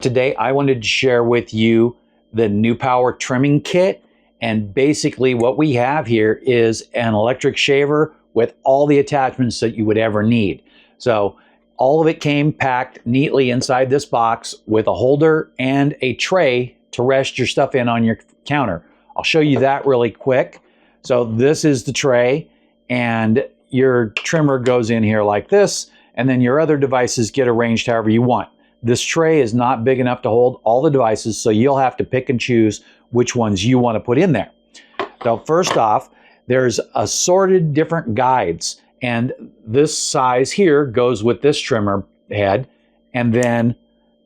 Today, I wanted to share with you the NuPower trimming kit. And basically what we have here is an electric shaver with all the attachments that you would ever need. So all of it came packed neatly inside this box with a holder and a tray to rest your stuff in on your counter. I'll show you that really quick. So this is the tray, and your trimmer goes in here like this, and then your other devices get arranged however you want. This tray is not big enough to hold all the devices, so you'll have to pick and choose which ones you want to put in there. So first off, there's assorted different guides, and this size here goes with this trimmer head, and then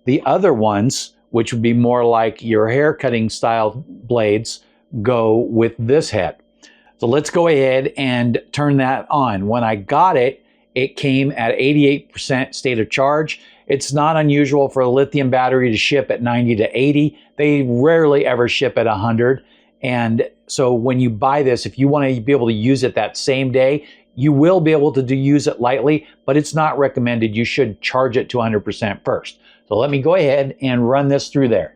the other ones, which would be more like your hair cutting style blades, go with this head. So let's go ahead and turn that on. When I got it, it came at 88% state of charge. It's not unusual for a lithium battery to ship at 90 to 80. They rarely ever ship at 100. And so when you buy this, if you want to be able to use it that same day, you will be able to use it lightly, but it's not recommended. You should charge it to 100% first. So let me go ahead and run this through there.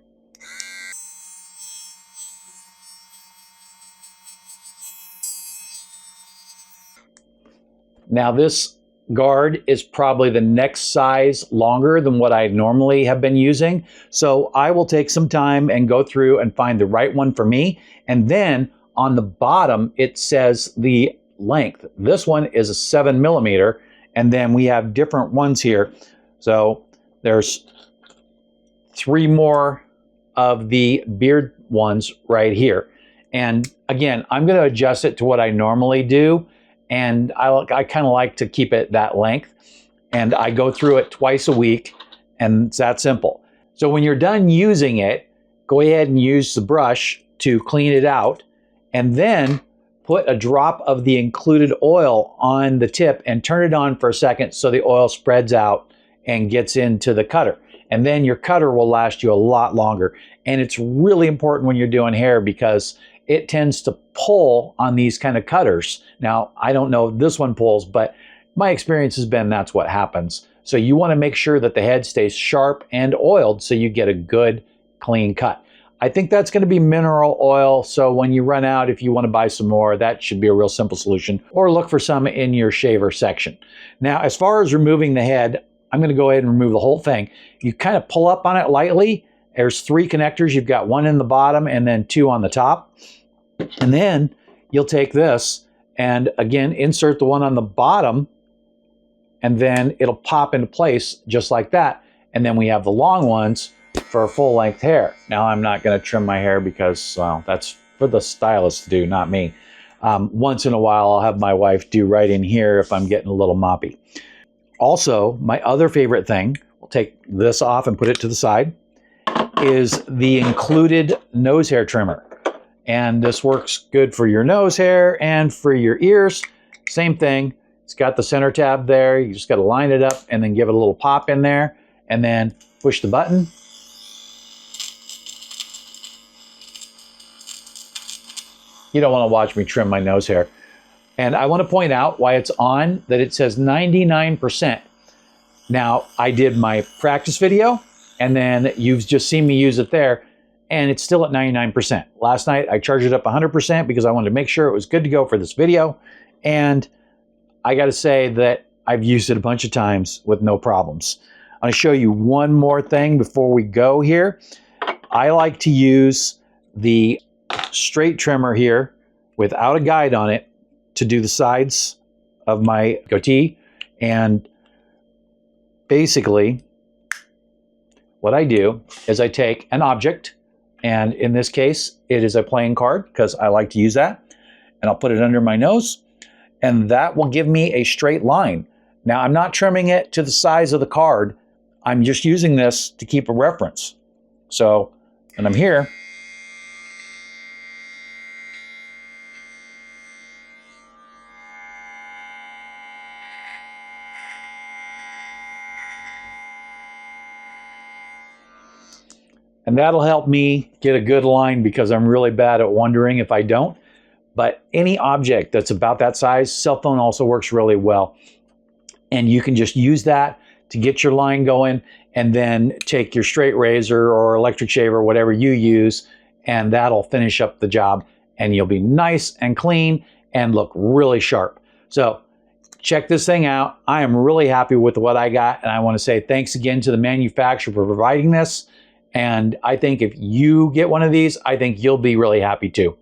Now this guard is probably the next size longer than what I normally have been using. So I will take some time and go through and find the right one for me. And then on the bottom, it says the length. This one is a 7 millimeter. And then we have different ones here. So there's 3 more of the beard ones right here. And again, I'm going to adjust it to what I normally do. And I kind of like to keep it that length. And I go through it twice a week, and it's that simple. So when you're done using it, go ahead and use the brush to clean it out, and then put a drop of the included oil on the tip and turn it on for a second so the oil spreads out and gets into the cutter. And then your cutter will last you a lot longer. And it's really important when you're doing hair because it tends to pull on these kind of cutters. Now, I don't know if this one pulls, but my experience has been that's what happens. So you want to make sure that the head stays sharp and oiled so you get a good, clean cut. I think that's going to be mineral oil, so when you run out, if you want to buy some more, that should be a real simple solution, or look for some in your shaver section. Now, as far as removing the head, I'm going to go ahead and remove the whole thing. You kind of pull up on it lightly. There's 3 connectors. You've got 1 in the bottom and then 2 on the top. And then you'll take this and again insert the one on the bottom, and then it'll pop into place just like that. And then we have the long ones for full length hair. Now I'm not going to trim my hair because, well, that's for the stylist to do, not me. Once in a while I'll have my wife do right in here if I'm getting a little moppy. Also, my other favorite thing, we'll take this off and put it to the side, is the included nose hair trimmer. And this works good for your nose hair and for your ears. Same thing. It's got the center tab there. You just got to line it up and then give it a little pop in there and then push the button. You don't want to watch me trim my nose hair. And I want to point out why it's on, that it says 99%. Now, I did my practice video, and then you've just seen me use it there, and it's still at 99%. Last night, I charged it up 100% because I wanted to make sure it was good to go for this video. And I got to say that I've used it a bunch of times with no problems. I'm going to show you one more thing before we go here. I like to use the straight trimmer here without a guide on it to do the sides of my goatee. And basically, what I do is I take an object, and in this case, it is a playing card because I like to use that. And I'll put it under my nose, and that will give me a straight line. Now, I'm not trimming it to the size of the card. I'm just using this to keep a reference. So, and I'm here. And that'll help me get a good line because I'm really bad at wondering if I don't. But any object that's about that size, cell phone also works really well. And you can just use that to get your line going, and then take your straight razor or electric shaver, whatever you use, and that'll finish up the job, and you'll be nice and clean and look really sharp. So check this thing out. I am really happy with what I got, and I want to say thanks again to the manufacturer for providing this. And I think if you get one of these, I think you'll be really happy too.